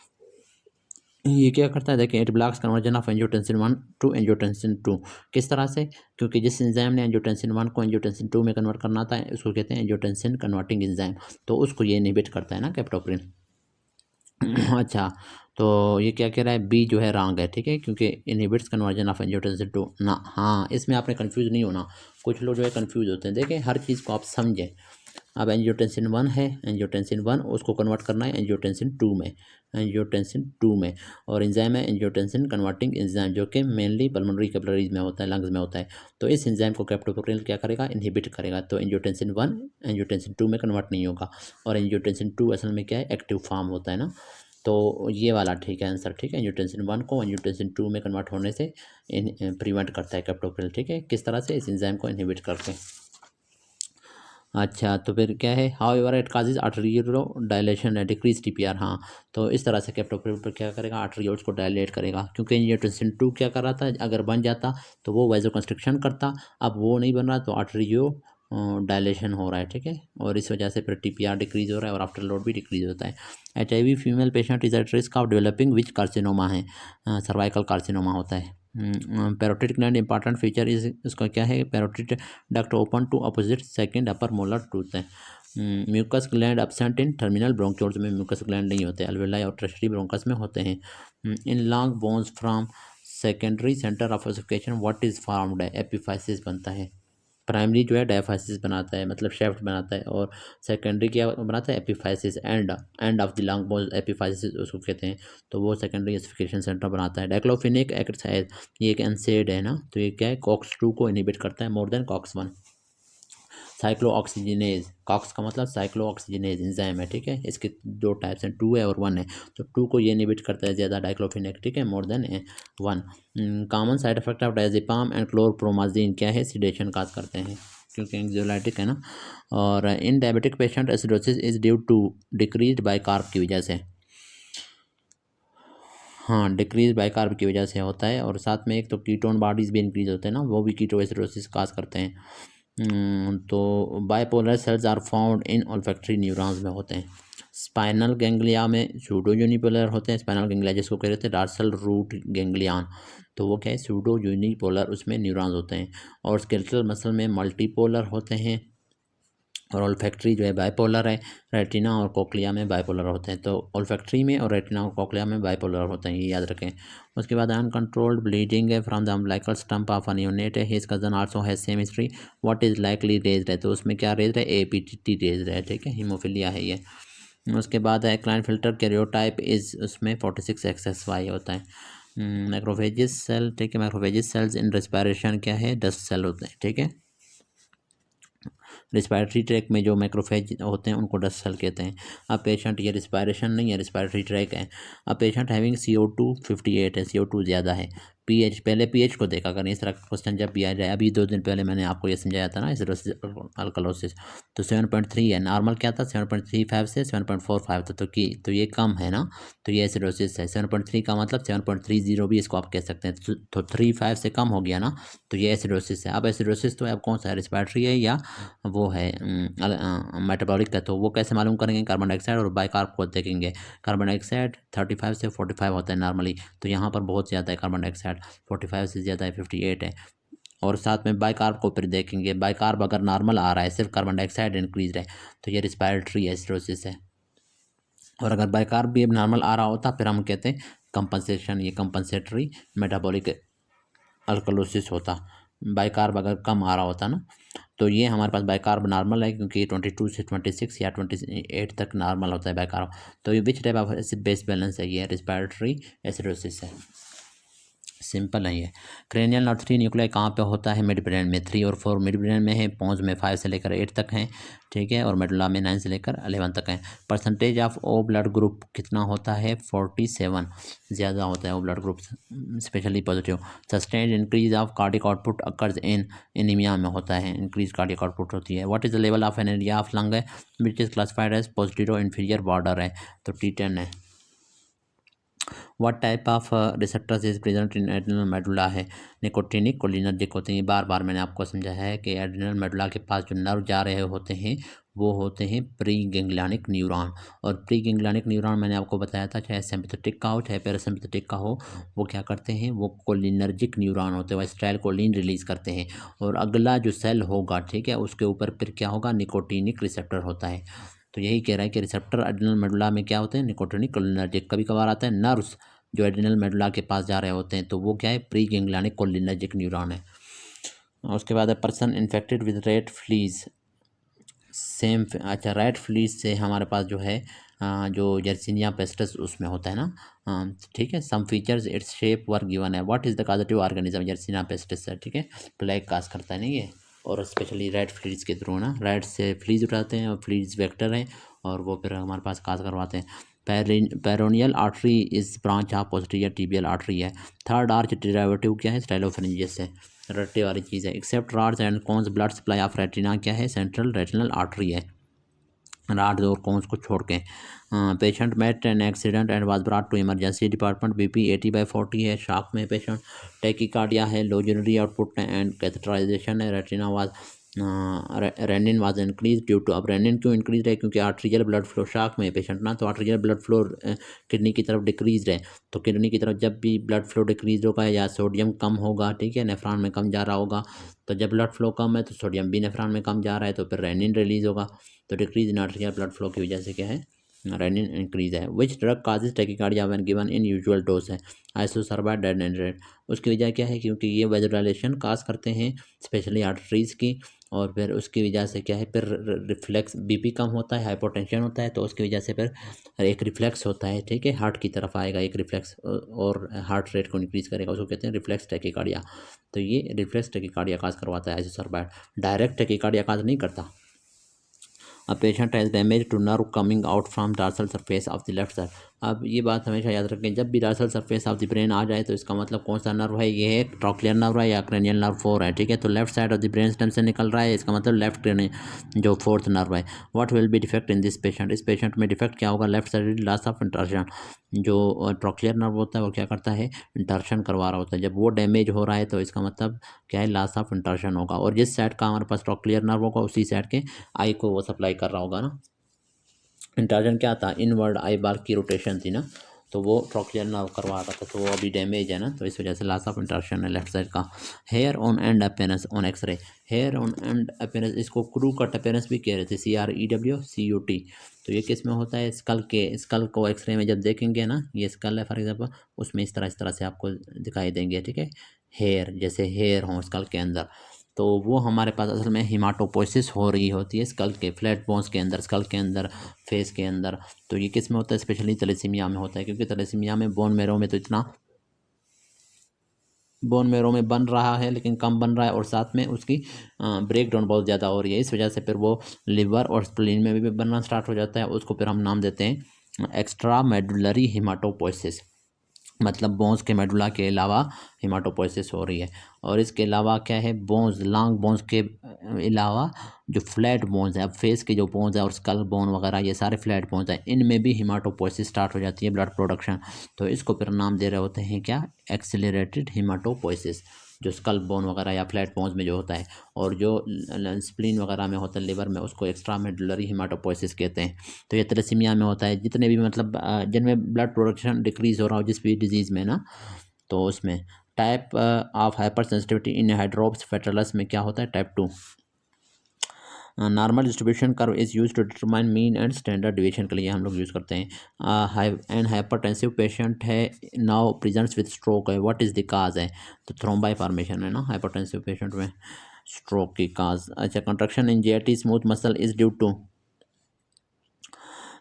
ये क्या करता है देखिए, it blocks conversion of angiotensin 1 to angiotensin 2। किस तरह से? क्योंकि जिस एंजाइम ने एंजियोटेंसिन 1 को एंजियोटेंसिन 2 में कन्वर्ट करना था, उसको कहते हैं एंजियोटेंसिन कन्वर्टिंग एंजाइम, तो उसको ये इनहिबिट करता है ना कैप्टोप्रिल। अच्छा, तो ये क्या कह रहा है, बी जो है रॉन्ग है, ठीक है, क्योंकि इनहिबिट्स कन्वर्जन ऑफ एंजियोटेंसिन 2 ना, हाँ इसमें आपने कन्फ्यूज़ नहीं होना। कुछ लोग जो है कन्फ्यूज़ होते हैं, देखें हर चीज़ को आप समझें। अब एंजियोटेंसिन 1 है, एंजियोटेंसिन 1 उसको कन्वर्ट करना है एंजियोटेंसिन 2 में, एंजियोटेंसिन 2 में, और एंजाइम है एंजियोटेंसिन कन्वर्टिंग एंजाइम, जो कि मेनली पल्मोनरी कैपिलरीज में होता है, लंग्स में होता है। तो इस एंजाइम को कैप्टोप्रिल क्या करेगा, इनहिबिट करेगा। तो एंजियोटेंसिन 1 एंजियोटेंसिन 2 में कन्वर्ट नहीं होगा, और एंजियोटेंसिन 2 असल में क्या है, एक्टिव फॉर्म होता है ना। तो ये वाला ठीक है आंसर, ठीक है, एंजियोटेंसिन 1 को एंजियोटेंसिन 2 में कन्वर्ट होने से प्रिवेंट करता है कैप्टोप्रिल, ठीक है, किस तरह से, इस एंजाइम को इनहिबिट करके। अच्छा, तो फिर क्या है, however it causes arterio dilation है, डिक्रीज टीपीआर, हाँ। तो इस तरह से कैप्टोप्रिल पर क्या करेगा, आर्टेरियोल्स को डायलेट करेगा, क्योंकि एंजियोटेंसिन 2 क्या कर रहा था, अगर बन जाता तो वो वैसोकंस्ट्रिक्शन करता, अब वो नहीं बन रहा तो आर्टेरियो डायलेशन हो रहा है, ठीक है, और इस वजह से फिर टीपीआर डिक्रीज हो रहा है और आफ्टर लोड भी डिक्रीज होता है। HIV female patient is at risk of developing which carcinoma है, सर्वाइकल कार्सिनोमा होता है। Parotid gland important feature is, उसका क्या है, parotid duct open to opposite second upper molar tooth है। Mucus gland absent in terminal bronchioles में mucus gland नहीं होते, अल्वेलाई और टर्शरी ब्रोंकस में होते हैं। In long bones from secondary centre of ossification what is formed है, epiphysis बनता है। प्राइमरी जो है डायफाइसिस बनाता है, मतलब शेफ्ट बनाता है, और सेकेंडरी क्या बनाता है, epiphysis, and of the long bone epiphysis उसको कहते हैं। तो वो सेकेंडरी एसिफिकेशन सेंटर बनाता है। डाइक्लोफिनिक एक्साइड, ये एक एनसेड है ना, तो ये क्या है, कॉक्स 2 को इनहिबिट करता है more than COX 1। Cyclooxygenase, COX का मतलब साइक्लोऑक्सीजिनेज एंजाइम है, ठीक है, इसके दो टाइप्स हैं, 2 है और 1 है। तो 2 को ये इनहिबिट करता है ज़्यादा, डाइक्लोफिनेक, ठीक है, more then 1। Common side effect of diazepam and chlorpromazine क्या है, सिडेशन काज करते हैं, क्योंकि एंग्जाइटिक है ना। और in diabetic patient acidosis is due to decrease by carb की वजह से, हाँ डिक्रीज बाय कार्ब की वजह से होता है, और साथ में एक तो कीटोन बॉडीज भी इंक्रीज होते हैं ना, वो भी कीटो एसिडोसिस काज करते हैं। तो bipolar cells are found in olfactory neurons में होते हैं। स्पाइनल गैंग्लिया में सूडो यूनिपोलर होते हैं, स्पाइनल गैंग्लिया जिसको कह रहे थे डार्सल रूट गैंग्लियन, तो वो क्या है, सूडो यूनिपोलर, उसमें न्यूरॉन्स होते हैं। और स्केलेटल मसल में मल्टीपोलर होते हैं, और ओल्फैक्टरी जो है बाइपोलर है, रेटिना और कोक्लिया में बाइपोलर होते हैं। तो ओल्फैक्टरी में और रेटिना और कोक्लिया में बाइपोलर होते हैं, ये याद रखें। उसके बाद अनकंट्रोल्ड ब्लीडिंग है from the umbilical stump of a neonate है, his cousin also has same history, what is likely raised है, तो उसमें क्या रेज्ड है, APTT रेज्ड है, ठीक है, हीमोफिलिया है ये। उसके बाद है क्लाइनफिल्टर कैरियोटाइप इज, उसमें 46XXY होता है। मैक्रोफेजिस सेल, ठीक है, मैक्रोफेजिस सेल्स इन रेस्पिरेशन क्या है, 10 सेल होते हैं, ठीक है। रिस्पायरेटरी ट्रैक में जो मैक्रोफेज होते हैं उनको डस्ट सेल कहते हैं। अब पेशेंट, ये रिस्पायरेशन नहीं है, रिस्पायरेटरी ट्रैक है। अब पेशेंट हैविंग CO2 58 है, CO2 ज़्यादा है। पीएच, पहले पीएच को देखा करें, इस तरह का क्वेश्चन जब भी आ जाए। अभी 2 दिन पहले मैंने आपको ये समझाया था ना, एसिडोसिस अल्कलोसिस, तो 7.3 है, नॉर्मल क्या था 7.35 से 7.45 था, तो ये कम है ना, तो ये एसिडोसिस है। 7.3 का मतलब 7.30 भी इसको आप कह सकते हैं, तो 35 से कम हो गया ना, तो ये एसिडोसिस है। अब एसिडोसिस तो अब कौन सा है, रिस्पायरेटरी है या वो है मेटाबॉलिक का, तो वो कैसे मालूम करेंगे, कार्बन डाइऑक्साइड और बाइकार्ब को देखेंगे। कार्बन डाइऑक्साइड 35 से 45 होता है नॉर्मली, तो यहाँ पर बहुत ज़्यादा है कार्बन डाइऑक्साइड, 45 से ज़्यादा है, 58 है। और साथ में बाइकार्ब को फिर देखेंगे, बाइकार्ब अगर नॉर्मल आ रहा है, सिर्फ कार्बन डाइऑक्साइड इंक्रीज है, तो ये रिस्पायरेटरी एसिडोसिस है। और अगर बाइकार्ब भी अब नॉर्मल आ रहा होता, फिर हम कहते हैं कंपनसेशन, ये कंपनसेटरी मेटाबॉलिक अल्कलोसिस होता। बाइकार्ब अगर कम आ रहा होता ना, तो ये हमारे पास बाइकार्ब नॉर्मल है, क्योंकि ये 22 से 26 या 28 तक नॉर्मल होता है बाइकार्ब। तो ये which type of acid base balance है, ये रिस्पायरेटरी एसिडोसिस है, सिंपल है ये। क्रेनियल नर्व 3 न्यूक्लियाई कहाँ पे होता है, मिड ब्रेन में, 3 और 4 मिड ब्रेन में है, पोन्स में 5 से लेकर 8 तक हैं, ठीक है, और मेडुला में 9 से लेकर 11 तक है। Percentage of O blood group कितना होता है, 47, ज़्यादा होता है O blood group, specially positive. Sustained increase of cardiac output occurs in anaemia में होता है, इंक्रीज कार्डिक आउटपुट होती है। What is the level of an area of lung है, which is classified as positive inferior border है, तो T10 है। What type of receptors is present in adrenal medulla है, निकोटिनिक कोलिनर्जिक होते हैं। बार बार मैंने आपको समझाया है कि एड्रिनल मेडुला के पास जो नर्व जा रहे होते हैं वो होते हैं प्री गैंग्लियनिक न्यूरॉन। और प्री गैंग्लियनिक न्यूरॉन मैंने आपको बताया था, चाहे सिम्पथेटिक का हो चाहे पैरासिम्पथेटिक का हो, वो क्या करते हैं, वो कोलिनर्जिक न्यूरॉन होते हैं, वो एसिटाइलकोलिन रिलीज़ करते हैं। और अगला जो सेल होगा, ठीक है, उसके ऊपर फिर क्या होगा, निकोटीनिक रिसेप्टर होता है। तो यही कह रहा है कि रिसेप्टर एड्रेनल मेडुला में क्या होते हैं, निकोटीनिक कोलिनर्जिक। कभी कभार आता है नर्व्स जो एड्रेनल मेडुला के पास जा रहे होते हैं, तो वो क्या है, प्री गैंग्लियनिक कोलिनर्जिक न्यूरॉन है। और उसके बाद है person infected with red fleas, same. अच्छा, रेड फ्लीज से हमारे पास जो है जो जर्सीनिया पेस्टिस उसमें होता है ना, ठीक है। Some features it's shape were given है, what is the causative organism, Yersinia pestis है, ठीक है, प्लेग काज करता है नहीं ये। और स्पेशली रेड फ्लीज के थ्रू ना, रेड से फ्लीज उठाते हैं और फ्लीज वेक्टर हैं और वो फिर हमारे पास काज करवाते हैं। Peroneal artery is branch of posterior tibial artery है। थर्ड आर्च डेरिवेटिव क्या है, स्टाइलोफरेंजियस से, रट्टे वाली चीज़ है। Except rods and cones blood supply of retina क्या है, सेंट्रल रेटिनल आर्टरी है, रॉड्स और कोन्स को छोड़ के। Patient met an accident and was brought to emergency department, BP 80/40 है, शॉक में पेशेंट, टैकीकार्डिया है, low urinary output and catheterisation है, retina was rennin was increase due to. अब रेनिन क्यों इंक्रीज है, क्योंकि आर्ट्रियल ब्लड फ्लो, शॉक में patient ना, तो आर्ट्रियल ब्लड फ्लो किडनी की तरफ डिक्रीज है। तो किडनी की तरफ जब भी ब्लड फ्लो डिक्रीज होगा या सोडियम कम होगा, ठीक है, नेफ्रॉन में कम जा रहा होगा, तो जब ब्लड फ्लो कम है तो सोडियम भी नेफ्रॉन में कम जा रहा है, तो फिर रेनिन रिलीज होगा। तो decrease in arterial blood flow की वजह से क्या है, रेनिन इंक्रीज है। Which drug causes tachycardia when given in usual dose है, आइसोसरबाट डेनड्रेट। उसकी वजह क्या है, क्योंकि ये वेजोडाइलेशन काज करते हैं स्पेशली आर्टरीज की, और फिर उसकी वजह से क्या है, फिर रिफ्लेक्स, बीपी कम होता है, हाइपोटेंशन होता है, तो उसकी वजह से फिर एक रिफ्लेक्स होता है, ठीक है, हार्ट की तरफ आएगा एक रिफ्लेक्स और हार्ट रेट को इंक्रीज करेगा, उसको कहते हैं रिफ्लेक्स टैकीकार्डिया। तो ये रिफ्लेक्स टैकीकार्डिया काज करवाता है आइसोसरबाट, डायरेक्ट टैकीकार्डिया काज नहीं करता। A patient has damage to nerve coming out from dorsal surface of the left side। अब ये बात हमेशा याद रखें, जब भी dorsal surface of the brain आ जाए तो इसका मतलब कौन सा नर्व है, ये है ट्रॉक्लियर नर्व है या क्रेनियल नर्व 4 है, ठीक है। तो left side of the brain stem से निकल रहा है, इसका मतलब लेफ्ट क्रेनियल जो फोर्थ नर्व है। What will be defect in this patient, इस पेशेंट में डिफेक्ट क्या होगा, लेफ्ट साइड लॉस ऑफ इंटर्शन। जो ट्रॉक्लियर नर्व होता है वो क्या करता है, इंटर्शन करवा रहा होता है, जब वो डैमेज हो रहा है तो इसका मतलब क्या है, लॉस ऑफ इंटर्शन होगा। और जिस साइड का हमारे पास ट्रॉक्लियर नर्व होगा उसी साइड के आई को वो सप्लाई कर रहा होगा ना। इंटर्जन क्या था, इनवर्ड आई बार की रोटेशन थी ना, तो वो ट्रॉक्लियर नर्व करवा रहा था, तो वो अभी डैमेज है ना, तो इस वजह से लॉस ऑफ इंटर्शन है लेफ्ट साइड का। Hair on end appearance on x-ray, hair on end appearance, इसको क्रू कट अपेयरेंस भी कह रहे थे, CREWCUT। तो ये किस में होता है, स्कल के, स्कल को एक्सरे में जब देखेंगे ना, ये स्कल है फॉर एग्जाम्पल, उसमें इस तरह से आपको दिखाई देंगे, ठीक है, हेयर, जैसे हेयर हों स्कल के अंदर, तो वो हमारे पास असल में हिमाटोपोइसिस हो रही होती है स्कल के फ्लैट बोन्स के अंदर, स्कल के अंदर, फेस के अंदर। तो ये किस में होता है, स्पेशली थैलेसीमिया में होता है, क्योंकि थैलेसीमिया में बोन मेरो में तो इतना बोन मेरो में बन रहा है लेकिन कम बन रहा है, और साथ में उसकी ब्रेक डाउन बहुत ज़्यादा हो रही है, इस वजह से फिर वो लिवर और स्प्लीन में भी बनना स्टार्ट हो जाता है। उसको फिर हम नाम देते हैं एक्स्ट्रा मेडुलरी हिमाटोपोइसिस, मतलब बोन्स के मेडुला के अलावा हिमाटोपोइसिस हो रही है। और इसके अलावा क्या है, बोन्स, लॉन्ग बोन्स के अलावा जो फ्लैट बोन्स हैं, अब फेस के जो बोन्स हैं और स्कल बोन वगैरह ये सारे फ्लैट बोन्स हैं, इनमें भी हिमाटोपोइसिस स्टार्ट हो जाती है, ब्लड प्रोडक्शन। तो इसको फिर नाम दे रहे होते हैं क्या, एक्सेलरेटेड हिमाटोपोइसिस, जो स्कल बोन वगैरह या फ्लैट बोन्स में जो होता है। और जो स्प्लीन वगैरह में होता है, लिवर में, उसको एक्स्ट्रा मेडुलरी हिमाटोपोइसिस कहते हैं। तो ये थैलेसीमिया में होता है, जितने भी मतलब जिनमें ब्लड प्रोडक्शन डिक्रीज हो रहा हो जिस भी डिजीज़ में ना, तो उसमें type of hypersensitivity in hydrops fetalis में क्या होता है, type 2। Normal distribution curve is use to determine mean and standard deviation के लिए हम लोग यूज़ करते हैं। एंड हाइपरटेंसिव पेशेंट है नाउ प्रेजेंट्स विद स्ट्रोक है, व्हाट इज़ द काज है, तो थ्रोम्बाई फॉर्मेशन है ना हाइपरटेंसिव पेशेंट में स्ट्रोक की काज। अच्छा, contraction in GIT smooth muscle is due to,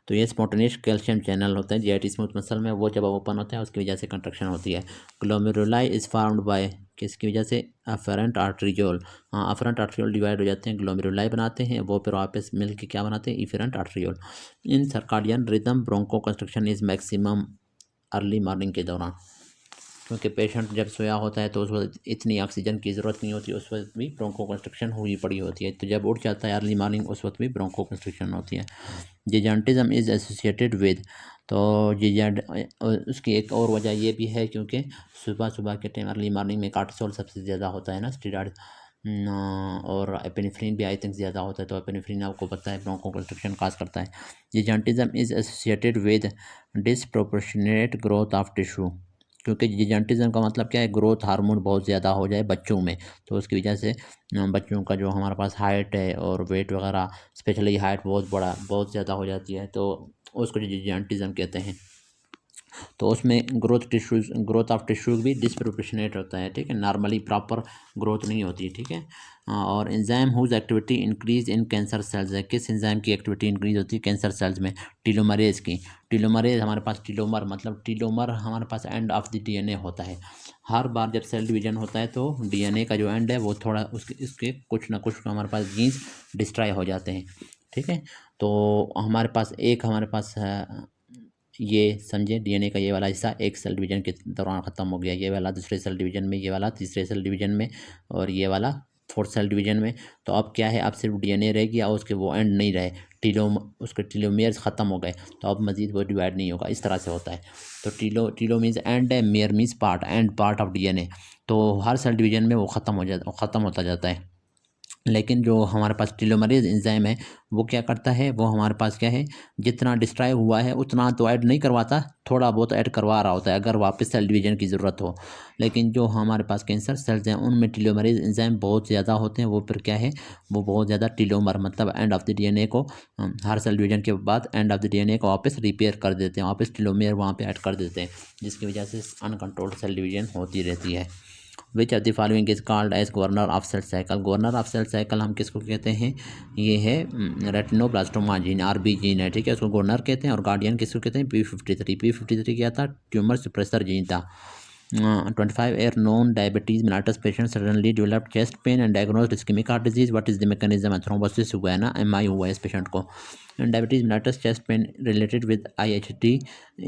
तो ये स्पॉन्टेनियस कैल्शियम चैनल होता है GIT स्मूथ मसल में, वो जब ओपन होता है उसकी वजह से कंट्रक्शन होती है। ग्लोमेरुलाई इज फार्म्ड बाय, किसकी वजह से, अफरेंट आर्ट्रियोल। हाँ, अफरेंट आर्ट्रियोल डिवाइड हो जाते हैं, ग्लोमेरुलाई बनाते हैं, वो फिर वापस मिल के क्या बनाते हैं, efferent arteriole. In circadian rhythm bronchoconstriction is maximum early morning के दौरान, क्योंकि पेशेंट जब सोया होता है तो उस वक्त इतनी ऑक्सीजन की ज़रूरत नहीं होती, उस वक्त भी ब्रोंको कंस्ट्रक्शन हुई पड़ी होती है। तो जब उठ जाता है अर्ली मॉर्निंग, उस वक्त भी ब्रोंको कंस्ट्रक्शन होती है। जिजान्टिज्म इज़ एसोसिएटेड विद, तो जिजाड उसकी एक और वजह ये भी है क्योंकि सुबह सुबह के टाइम अर्ली मॉर्निंग में कार्टिसोल सबसे ज़्यादा होता है ना, स्टीरॉयड, और एपिनेफ्रिन भी आई थिंक ज़्यादा होता है, तो एपिनेफ्रिन आपको पता है ब्रोंकोकंस्ट्रिक्शन काज करता है। Gigantism is associated with disproportionate growth of tissue, क्योंकि जिजांटिज्म का मतलब क्या है, ग्रोथ हार्मोन बहुत ज़्यादा हो जाए बच्चों में, तो उसकी वजह से बच्चों का जो हमारे पास हाइट है और वेट वगैरह, स्पेशली हाइट बहुत ज़्यादा हो जाती है, तो उसको जिजांटिज्म कहते हैं। तो उसमें ग्रोथ ऑफ टिश्यूज भी डिसप्रोपोर्शनेट होता है, ठीक है, नॉर्मली प्रॉपर ग्रोथ नहीं होती, ठीक है। और enzyme whose activity increase in cancer cells है, किस एंजाइम की एक्टिविटी इंक्रीज होती है कैंसर सेल्स में, टीलोमरेज की। टीलोमरेज हमारे पास टीलोमर मतलब टीलोमर हमारे पास एंड ऑफ द डीएनए होता है। हर बार जब सेल डिवीजन होता है तो डीएनए का जो एंड है वो थोड़ा उसके इसके कुछ ना कुछ हमारे पास जीन्स डिस्ट्रॉय हो जाते हैं, ठीक है। तो हमारे पास ये समझे, डीएनए का ये वाला हिस्सा एक सेल डिवीजन के दौरान ख़त्म हो गया, ये वाला दूसरे सेल डिवीजन में, ये वाला तीसरे सेल डिवीजन में, और ये वाला फोर्थ सेल डिवीजन में। तो अब क्या है, अब सिर्फ डीएनए रह गया और उसके वो एंड नहीं रहे, उसके टीलोमियर्स ख़त्म हो गए, तो अब मज़ीद वो डिवाइड नहीं होगा, इस तरह से होता है। तो टीलो मीन्स एंड है, mayor means part, and part of DNA. तो हर सेल डिवीजन में वो ख़त्म होता जाता है। लेकिन जो हमारे पास टेलोमरेज एंजाइम है वो क्या करता है, वो हमारे पास क्या है, जितना डिस्ट्रॉय हुआ है उतना तो ऐड नहीं करवाता, थोड़ा बहुत ऐड करवा रहा होता है अगर वापस सेल डिवीजन की ज़रूरत हो। लेकिन जो हमारे पास कैंसर सेल्स हैं उनमें टेलोमरेज एंजाइम बहुत ज़्यादा होते हैं, वो फिर क्या है, वो बहुत ज़्यादा टेलोमर मतलब एंड ऑफ द डीएनए को, हर सेल डिवीजन के बाद एंड ऑफ द डीएनए को वापस रिपेयर कर देते हैं, वापस टेलोमेयर वहाँ पर ऐड कर देते हैं, जिसकी वजह से अनकंट्रोल्ड सेल डिवीजन होती रहती है। Which of the following is called as governor of cell cycle, governor of cell cycle हम किसको कहते हैं, ये है रेटिनोब्लास्टोमा जीन, आरबी जीन है, ठीक है, उसको गवर्नर कहते हैं। और गार्डियन किसको कहते हैं, P53 क्या था, ट्यूमर सुप्रेसर जीन था। 25 known diabetes mellitus patient suddenly developed chest pain and diagnosed ischemic heart disease. What is the mechanism? Thrombosis हुआ है ना, MI हुआ है इस पेशेंट को। Diabetes mellitus chest pain related with IHD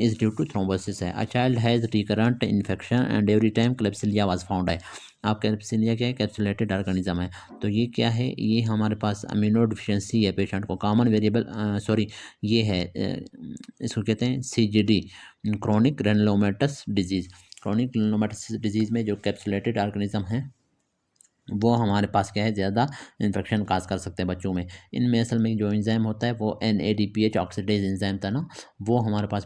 is due to thrombosis है। A child has recurrent infection and every time Klebsiella was found है। आप क्लेब्सिलिया क्या है, कैप्सुलेटेड ऑर्गेनिज्म है। तो ये क्या है, ये हमारे पास अमीनो डिफिशियंसी है पेशेंट को, कॉमन वेरिएबल ये है इसको कहते हैं CGD, chronic granulomatous disease. Chronic granulomatosis disease में जो कैप्सुलेटेड ऑर्गेनिज्म है वो हमारे पास क्या है, ज़्यादा इन्फेक्शन काज कर सकते हैं बच्चों में। इनमें असल में जो एंजाइम होता है वो NADPH ऑक्सीडेज एंजाइम था ना, वो हमारे पास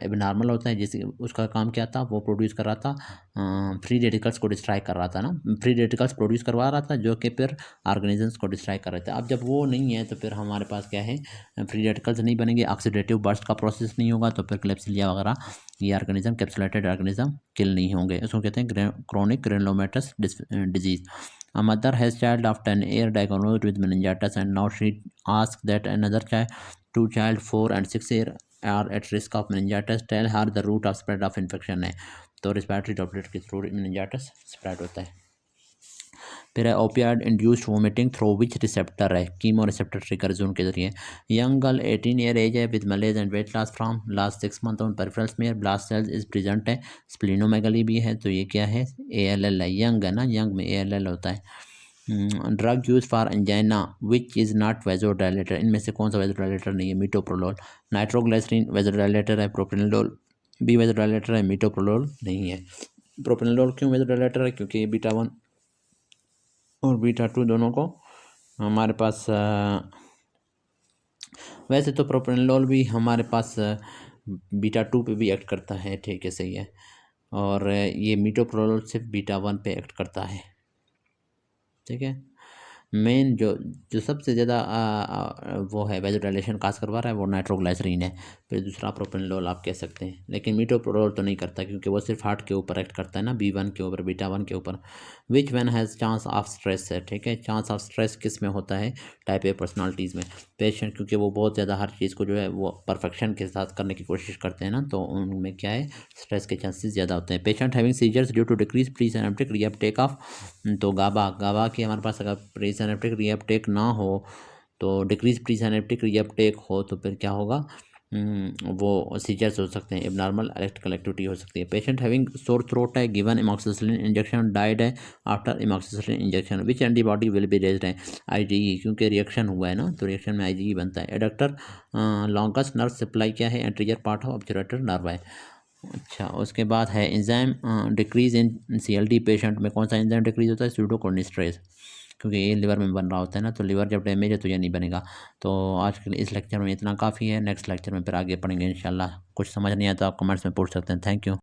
एबनॉर्मल होता है, जिससे उसका काम क्या था, वो प्रोड्यूस कर रहा था फ्री रेडिकल्स को डिस्ट्रॉय कर रहा था ना, फ्री रेडिकल्स प्रोड्यूस करवा रहा था जो कि फिर ऑर्गेनिजम्स को डिस्ट्रॉय कर रहे थे। अब जब वो नहीं है तो फिर हमारे पास क्या है, फ्री रेडिकल्स नहीं बनेंगे, ऑक्सीडेटिव बर्स्ट का प्रोसेस नहीं होगा, तो फिर क्लेब्सिलिया वगैरह ये ऑर्गेनिज्म कैप्सुलेटेड ऑर्गेनिज्म किल नहीं होंगे। इसको कहते हैं chronic granulomatous disease. A mother has child of 10 year diagnosed with meningitis and now she asks that another two child 4 and 6 year are at risk of meningitis. Tell her the route of spread of infection है, तो respiratory droplet के through meningitis spread होता है। फिर है opioid induced vomiting through which receptor है, chemo receptor trigger zone के जरिए। यंग गर्ल 18 ईयर एज है with मलेज and weight loss from last 6 month on peripheral smear, blast cells is present है, स्प्लीनोमेगली भी है, तो ये क्या है, ALL है, यंग है ना, यंग में ALL होता है। Drug use for angina which is not vasodilator, इनमें से कौन सा वेजोडाइलेटर नहीं है, मीटोप्रोलोल। नाइट्रोग्लिसरीन वेजोडाइलेटर है, प्रोपेनोलोल भी वेजोडाइलेटर है, मीटोप्रोलोल नहीं है। प्रोपेनोलोल क्यों वेजोडाइलेटर है, क्योंकि β1 और β2 दोनों को हमारे पास वैसे तो प्रोपेनोलोल भी हमारे पास β2 पे भी एक्ट करता है, ठीक है, सही है। और ये मीटोप्रोलोल सिर्फ β1 पे एक्ट करता है, ठीक है। मेन जो जो सबसे ज़्यादा वो है वेजोडाइलेशन काज करवा रहा है वो नाइट्रोग्लिसरीन है, फिर दूसरा प्रोपेनोलोल आप कह सकते हैं, लेकिन मीटोप्रोलोल तो नहीं करता क्योंकि वो सिर्फ हार्ट के ऊपर एक्ट करता है ना, B1 के ऊपर, β1 के ऊपर। Which one has chance of stress है, ठीक है, चांस ऑफ स्ट्रेस किस में होता है, टाइप ए पर्सनालिटीज़ में। पेशेंट क्योंकि वो बहुत ज़्यादा हर चीज़ को जो है वो परफेक्शन के साथ करने की कोशिश करते हैं ना, तो उनमें क्या है, स्ट्रेस के चांसेस ज़्यादा होते हैं। Patient having seizures due to decrease pre synaptic reuptake of, तो गाबा की हमारे पास अगर प्री सिनेप्टिक रीअपटेक ना हो तो डिक्रीज प्री सिनेप्टिक रीअपटेक हो तो फिर क्या होगा, वो सीजर्स हो सकते हैं, एबनॉर्मल इलेक्ट्रिकल एक्टिविटी हो सकती है। पेशेंट हैविंग सोर थ्रोट है, गिवन एमॉक्सिसिलिन इंजेक्शन, डाइड है after amoxicillin injection, which antibody will be raised है, IgE, क्योंकि रिएक्शन हुआ है ना, तो रिएक्शन में IgE बनता है। एडक्टर लॉन्गस्ट नर्व सप्लाई क्या है, एंटीरियर पार्ट ऑफ ऑब्जर्वेटर नर्व है। अच्छा, उसके बाद है enzyme decrease in CLD patient में कौन सा एंजाइम डिक्रीज होता है, स्यूडोकोर्निस्ट्रेज। क्योंकि ये लिवर में बन रहा होता है ना, तो लिवर जब डैमेज है तो ये नहीं बनेगा। तो आज के लिए इस लेक्चर में इतना काफ़ी है, नेक्स्ट लेक्चर में फिर आगे पढ़ेंगे इंशाल्लाह। कुछ समझ नहीं आया तो आप कमेंट्स में पूछ सकते हैं। Thank you.